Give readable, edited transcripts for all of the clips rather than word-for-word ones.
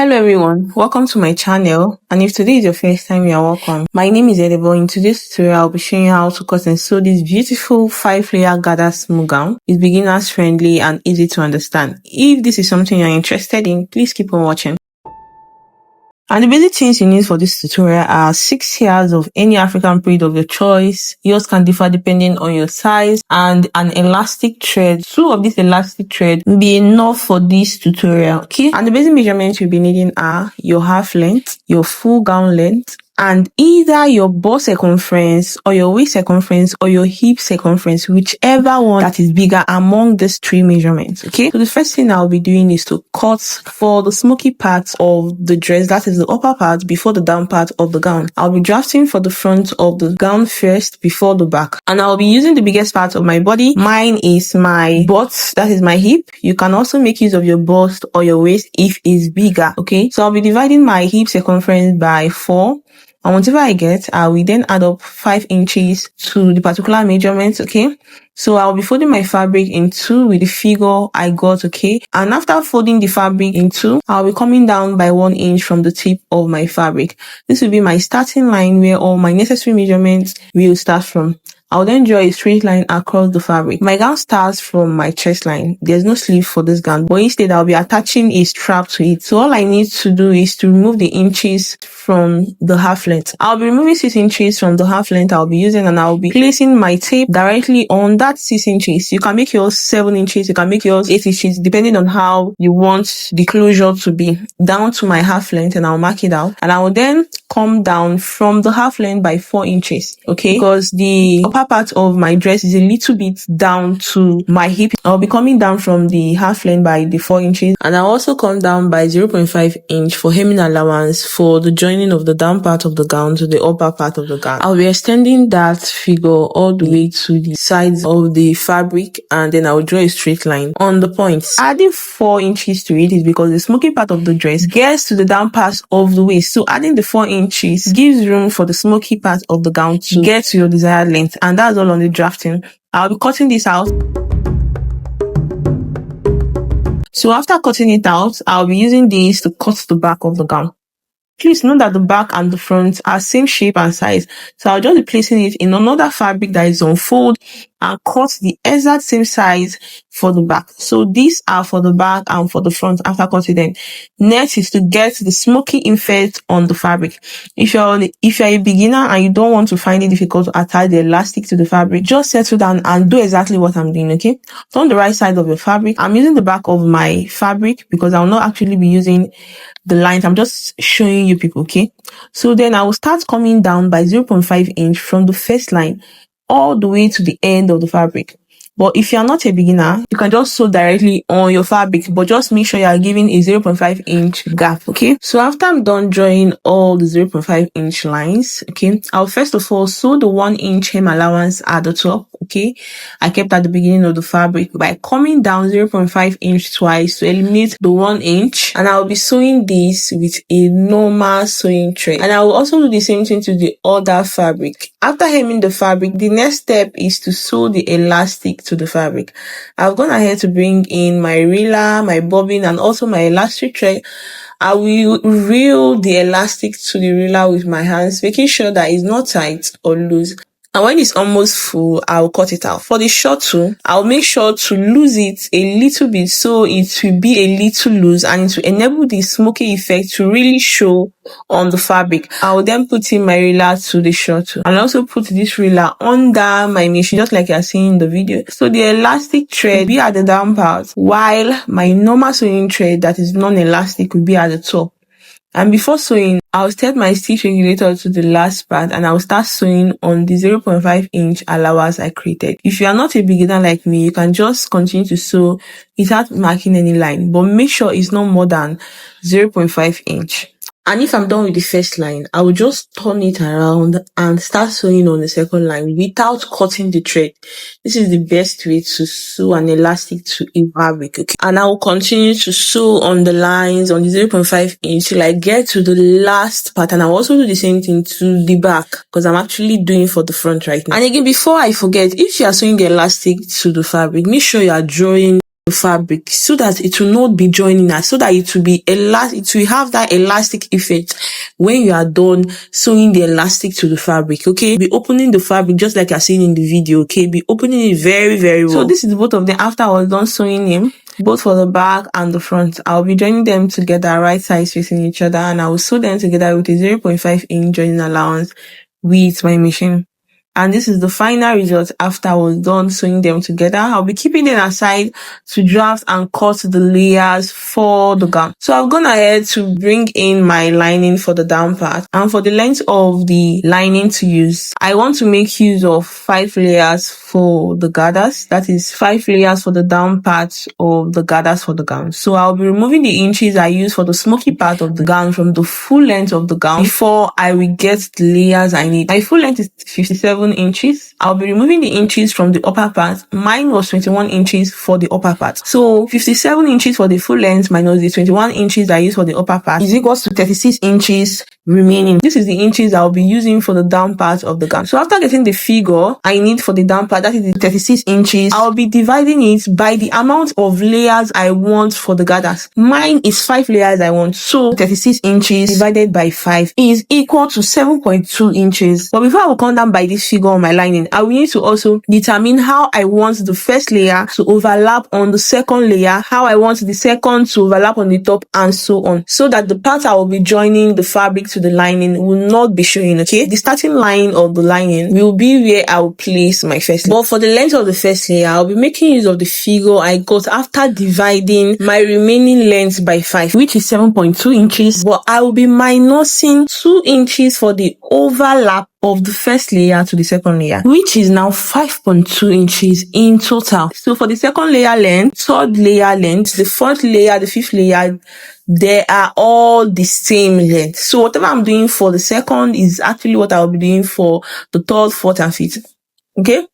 Hello everyone, welcome to my channel, and if today is your first time, you are welcome. My name is Edible. In today's tutorial, I'll be showing you how to cut and sew this beautiful 5-layer gather smooth gown. It's beginners friendly and easy to understand. If this is something you're interested in, please keep on watching. And the basic things you need for this tutorial are 6 yards of any African print of your choice. Yours can differ depending on your size, and an elastic thread. 2 of this elastic thread will be enough for this tutorial, okay? And the basic measurements you'll be needing are your half length, your full gown length, and either your bust circumference or your waist circumference or your hip circumference, whichever one that is bigger among these 3 measurements. Okay, so the first thing I'll be doing is to cut for the smoky part of the dress, that is the upper part before the down part of the gown. I'll be drafting for the front of the gown first before the back, and I'll be using the biggest part of my body. Mine is my butt, that is my hip. You can also make use of your bust or your waist if it's bigger. Okay, so I'll be dividing my hip circumference by 4. And whatever I get, I will then add up 5 inches to the particular measurement, okay? So I'll be folding my fabric in 2 with the figure I got, okay? And after folding the fabric in 2, I'll be coming down by 1 inch from the tip of my fabric. This will be my starting line where all my necessary measurements will start from. I'll then draw a straight line across the fabric. My gown starts from my chest line. There's no sleeve for this gown, but instead I'll be attaching a strap to it. So all I need to do is to remove the inches from the half length. I'll be removing 6 inches from the half length I'll be using, and I'll be placing my tape directly on that 6 inches. You can make yours 7 inches, you can make yours 8 inches, depending on how you want the closure to be, down to my half length, and I'll mark it out. And I will then come down from the half length by 4 inches, okay? Because the upper part of my dress is a little bit down to my hip. I'll be coming down from the half length by the 4 inches, and I'll also come down by 0.5 inch for hemming allowance for the joining of the down part of the gown to the upper part of the gown. I'll be extending that figure all the way to the sides of the fabric, and then I'll draw a straight line on the points. Adding 4 inches to it is because the smoky part of the dress gets to the down part of the waist. So adding the 4 inches gives room for the smoky part of the gown to get to your desired length, and that's all on the drafting. I'll be cutting this out. So after cutting it out, I'll be using this to cut the back of the gown. Please note that the back and the front are same shape and size. So I'll just be placing it in another fabric that is on fold and cut the exact same size for the back. So these are for the back and for the front after cutting them. Next is to get the smoky effect on the fabric. If you're a beginner and you don't want to find it difficult to attach the elastic to the fabric, just settle down and do exactly what I'm doing, okay? Turn the right side of your fabric. I'm using the back of my fabric because I'll not actually be using the lines. I'm just showing you people, okay? So then I will start coming down by 0.5 inch from the first line all the way to the end of the fabric. But if you're not a beginner, you can just sew directly on your fabric, but just make sure you are giving a 0.5 inch gap, okay? So after I'm done drawing all the 0.5 inch lines, okay, I'll first of all sew the 1 inch hem allowance at the top, okay? I kept at the beginning of the fabric by coming down 0.5 inch twice to eliminate the 1 inch, and I'll be sewing this with a normal sewing thread. And I will also do the same thing to the other fabric. After hemming the fabric, the next step is to sew the elastic to the fabric. I've gone ahead to bring in my reeler, my bobbin, and also my elastic thread. I will reel the elastic to the reeler with my hands, making sure that it's not tight or loose. And when it's almost full, I'll cut it out. For the short too, I'll make sure to lose it a little bit so it will be a little loose, and it will enable the smoky effect to really show on the fabric. I will then put in my reeler to the short too, and also put this reeler under my machine just like you're seeing in the video. So the elastic thread will be at the down part, while my normal sewing thread that is non-elastic will be at the top. And before sewing, I'll set my stitch regulator to the last part, and I'll start sewing on the 0.5 inch allowance I created. If you are not a beginner like me, you can just continue to sew without marking any line, but make sure it's not more than 0.5 inch. And if I'm done with the first line, I will just turn it around and start sewing on the second line without cutting the thread. This is the best way to sew an elastic to a fabric, okay? And I will continue to sew on the lines on the 0.5 inch till I get to the last part. And I'll also do the same thing to the back because I'm actually doing for the front right now. And again, before I forget, if you are sewing the elastic to the fabric, make sure you are drawing the fabric so that it will not be joining us, so that it will be it will have that elastic effect when you are done sewing the elastic to the fabric. Okay, be opening the fabric just like you're seeing in the video. Okay, be opening it very, very well. So this is both of them after I was done sewing him, both for the back and the front. I'll be joining them together right sides facing each other, and I will sew them together with a 0.5 inch joining allowance with my machine. And this is the final result after I was done sewing them together. I'll be keeping them aside to draft and cut the layers for the gown. So I've gone ahead to bring in my lining for the down part. And for the length of the lining to use, I want to make use of 5 layers for the gathers. That is 5 layers for the down part of the gathers for the gown. So I'll be removing the inches I use for the smoky part of the gown from the full length of the gown before I will get the layers I need. My full length is 57 inches. I'll be removing the inches from the upper part. Mine was 21 inches for the upper part. So 57 inches for the full length minus the 21 inches I use for the upper part is equals to 36 inches remaining. This is the inches I'll be using for the down part of the gown. So after getting the figure I need for the down part, that is the 36 inches, I'll be dividing it by the amount of layers I want for the gathers. Mine is 5 layers I want. So 36 inches divided by 5 is equal to 7.2 inches. But before I will come down by this figure on my lining, I will need to also determine how I want the first layer to overlap on the second layer, how I want the second to overlap on the top, and so on, so that the part I will be joining the fabric to the lining will not be showing. Okay, the starting line of the lining will be where I will place my first layer. But for the length of the first layer, I'll be making use of the figure I got after dividing my remaining length by 5, which is 7.2 inches, but I will be minusing 2 inches for the overlap of the first layer to the second layer, which is now 5.2 inches in total. So for the second layer length, third layer length, the fourth layer, the fifth layer, they are all the same length. So whatever I'm doing for the second is actually what I'll be doing for the third, fourth, and fifth. Okay,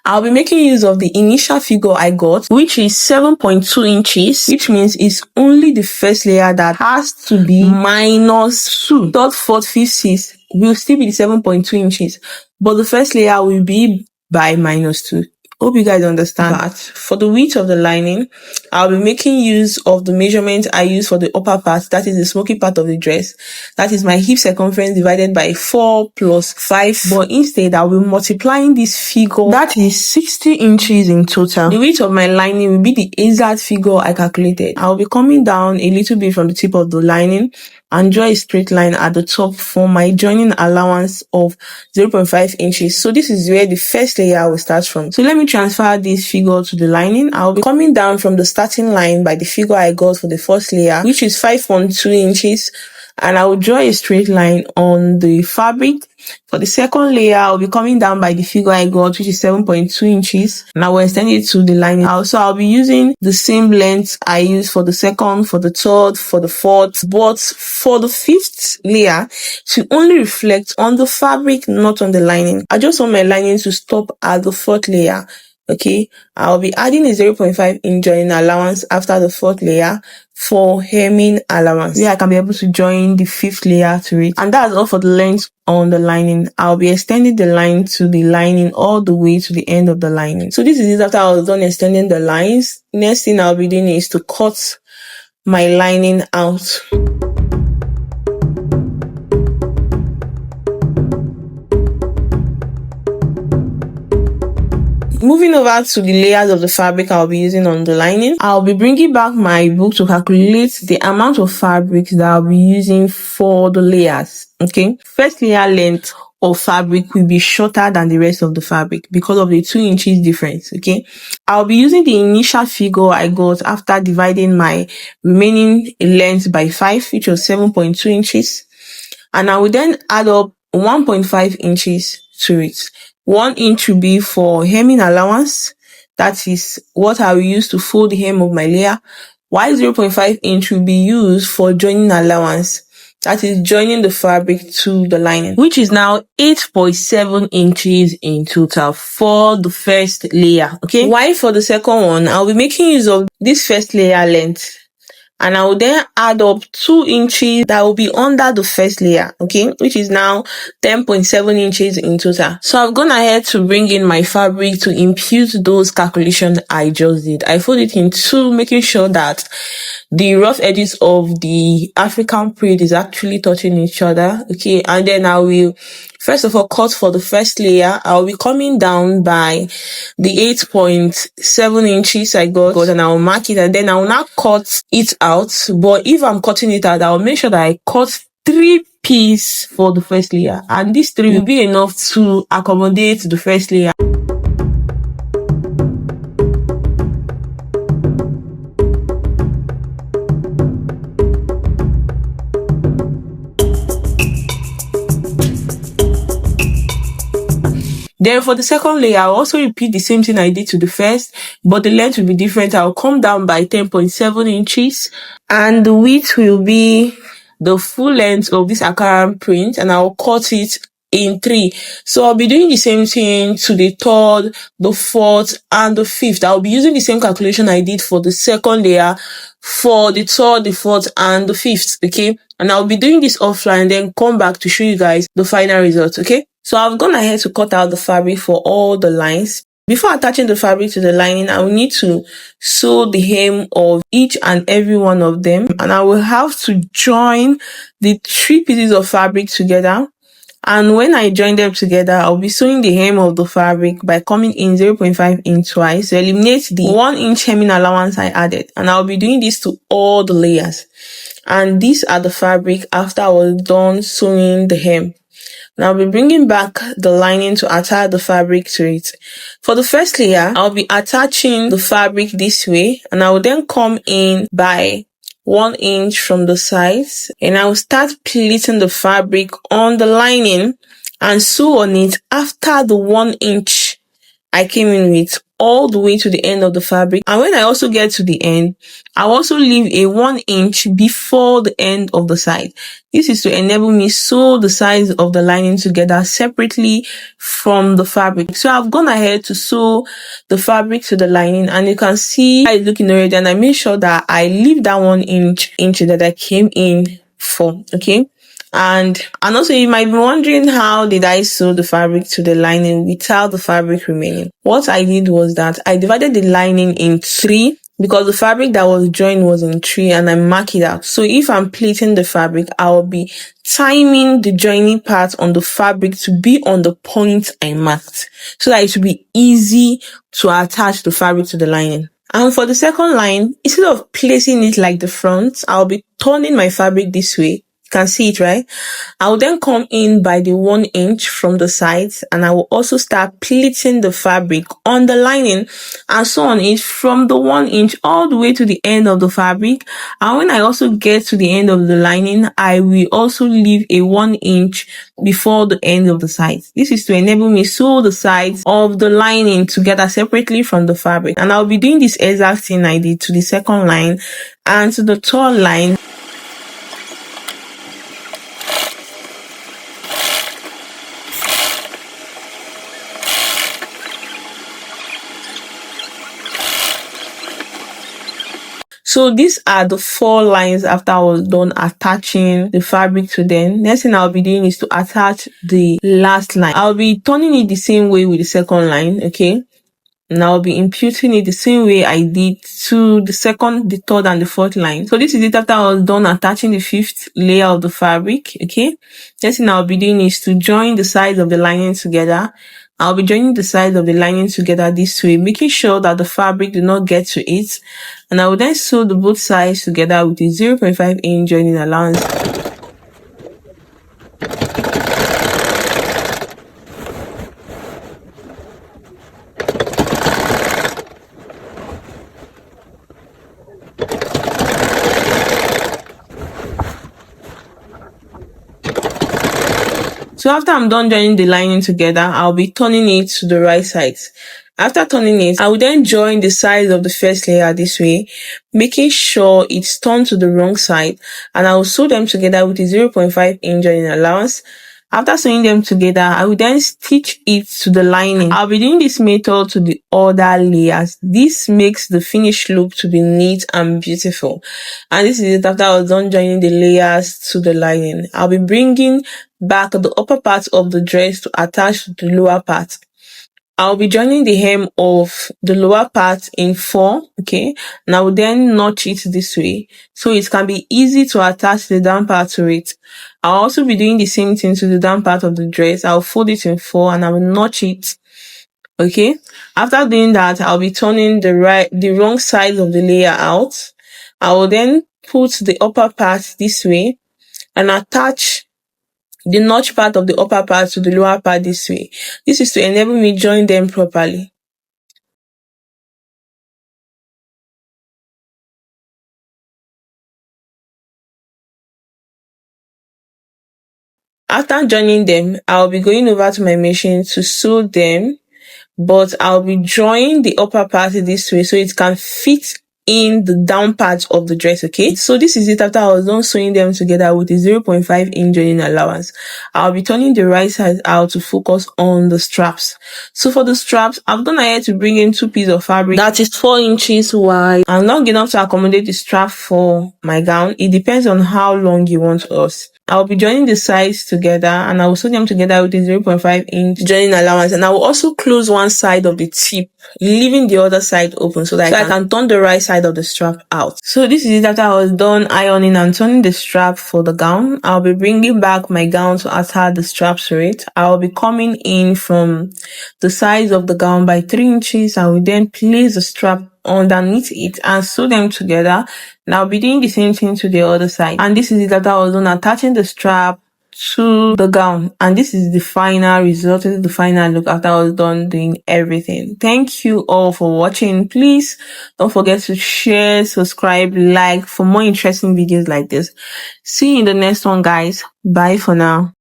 I'll be making use of the initial figure I got, which is 7.2 inches, which means it's only the first layer that has to be minus 2. Third, fourth, fifth, sixth will still be the 7.2 inches, but the first layer will be by minus 2. Hope you guys understand that. For the width of the lining, I'll be making use of the measurement I use for the upper part, that is the smoky part of the dress. That is my hip circumference divided by 4 plus 5. But instead, I'll be multiplying this figure. That is 60 inches in total. The width of my lining will be the exact figure I calculated. I'll be coming down a little bit from the tip of the lining and draw a straight line at the top for my joining allowance of 0.5 inches. So this is where the first layer will start from. So let me transfer this figure to the lining. I'll be coming down from the starting line by the figure I got for the first layer, which is 5.2 inches. And I will draw a straight line on the fabric. For the second layer, I'll be coming down by the figure I got, which is 7.2 inches. And I will extend it to the lining. Also, I'll be using the same length I used for the second, for the third, for the fourth. But for the fifth layer, to only reflect on the fabric, not on the lining. I just want my lining to stop at the fourth layer. Okay, I'll be adding a 0.5 inch joining allowance after the fourth layer for hemming allowance, where I can be able to join the fifth layer to it. And that's all for the length on the lining. I'll be extending the line to the lining all the way to the end of the lining. So this is it after I was done extending the lines. Next thing I'll be doing is to cut my lining out. Moving over to the layers of the fabric I'll be using on the lining, I'll be bringing back my book to calculate the amount of fabric that I'll be using for the layers. Okay, first layer length of fabric will be shorter than the rest of the fabric because of the 2 inches difference. Okay, I'll be using the initial figure I got after dividing my remaining length by 5, which was 7.2 inches, and I will then add up 1.5 inches to it. 1 inch will be for hemming allowance. That is what I will use to fold the hem of my layer. While 0.5 inch will be used for joining allowance. That is joining the fabric to the lining, which is now 8.7 inches in total for the first layer. Okay. While for the second one, I'll be making use of this first layer length and I will then add up 2 inches that will be under the first layer, okay, which is now 10.7 inches in total. So I've gone ahead to bring in my fabric to impute those calculations I just did. I fold it in two, making sure that the rough edges of the African print is actually touching each other, okay, and then I will first of all cut for the first layer. I'll be coming down by the 8.7 inches I got, and I'll mark it, and then I'll now cut it out. But if I'm cutting it out, I'll make sure that I cut 3 pieces for the first layer, and these 3 will be enough to accommodate the first layer. Then for the second layer, I'll also repeat the same thing I did to the first, but the length will be different. I'll come down by 10.7 inches, and the width will be the full length of this Ankara print, and I'll cut it in 3. So I'll be doing the same thing to the third, the fourth, and the fifth. I'll be using the same calculation I did for the second layer for the third, the fourth, and the fifth, okay? And I'll be doing this offline, then come back to show you guys the final result, okay? So I've gone ahead to cut out the fabric for all the lines. Before attaching the fabric to the lining, I will need to sew the hem of each and every one of them, and I will have to join the 3 pieces of fabric together. And when I join them together, I'll be sewing the hem of the fabric by coming in 0.5 inch twice to eliminate the 1 inch hemming allowance I added. And I'll be doing this to all the layers. And these are the fabric after I was done sewing the hem. And I'll be bringing back the lining to attach the fabric to it. For the first layer, I'll be attaching the fabric this way, and I will then come in by 1 inch from the sides, and I will start pleating the fabric on the lining and sew on it after the 1 inch I came in with, all the way to the end of the fabric. And when I also get to the end, I'll also leave a 1 inch before the end of the side. This is to enable me sew the sides of the lining together separately from the fabric. So I've gone ahead to sew the fabric to the lining, and you can see how it's looking already, and I made sure that I leave that 1 inch that I came in for, okay? And also you might be wondering, how did I sew the fabric to the lining without the fabric remaining? What I did was that I divided the lining in 3, because the fabric that was joined was in 3, and I mark it out. So if I'm pleating the fabric, I'll be timing the joining part on the fabric to be on the point I marked, so that it will be easy to attach the fabric to the lining. And for the second line, instead of placing it like the front, I'll be turning my fabric this way. You can see it, right? I will then come in by the 1 inch from the sides, and I will also start pleating the fabric on the lining and sew on it from the 1 inch all the way to the end of the fabric. And when I also get to the end of the lining, I will also leave a 1 inch before the end of the sides. This is to enable me sew the sides of the lining together separately from the fabric. And I'll be doing this exact thing I did to the second line and to the third line. So these are the 4 lines after I was done attaching the fabric to them. Next thing I'll be doing is to attach the last line. I'll be turning it the same way with the second line, okay? And I'll be imputing it the same way I did to the second, the third, and the fourth line. So this is it after I was done attaching the 5th layer of the fabric, okay? Next thing I'll be doing is to join the sides of the lining together. I'll be joining the sides of the lining together this way, making sure that the fabric do not get to it. And I will then sew the both sides together with a 0.5 inch joining allowance. So after I'm done joining the lining together, I'll be turning it to the right side. After turning it, I will then join the sides of the first layer this way, making sure it's turned to the wrong side, and I will sew them together with a 0.5 inch joining allowance. After sewing them together, I will then stitch it to the lining. I'll be doing this method to the other layers. This makes the finished look to be neat and beautiful. And this is it after I was done joining the layers to the lining. I'll be bringing back the upper part of the dress to attach to the lower part. I'll be joining the hem of the lower part in 4, okay? And I will then notch it this way, so it can be easy to attach the down part to it. I'll also be doing the same thing to the down part of the dress. I'll fold it in 4 and I will notch it, okay? After doing that, I'll be turning the wrong side of the layer out. I will then put the upper part this way and attach the notch part of the upper part to the lower part this way. This is to enable me join them properly. After joining them, I'll be going over to my machine to sew them, but I'll be drawing the upper part this way so it can fit in the down part of the dress, okay? So this is it after I was done sewing them together with a 0.5 inch joining allowance. I'll be turning the right side out to focus on the straps. So for the straps, I've gone ahead to bring in 2 pieces of fabric that is 4 inches wide and long enough to accommodate the strap for my gown. It depends on how long you want us. I'll be joining the sides together and I will sew them together with a 0.5 inch joining allowance, and I will also close one side of the tip, leaving the other side open so that I can turn the right side of the strap out. So this is it after I was done ironing and turning the strap for the gown. I'll be bringing back my gown to attach the straps to it. I'll be coming in from the sides of the gown by 3 inches. I will then place the strap underneath it and sew them together. And I'll be doing the same thing to the other side. And this is it after I was done attaching the strap to the gown, and this is the final result. This is the final look after I was done doing everything. Thank you all for watching. Please don't forget to share, subscribe, like for more interesting videos like this. See you in the next one, guys. Bye for now.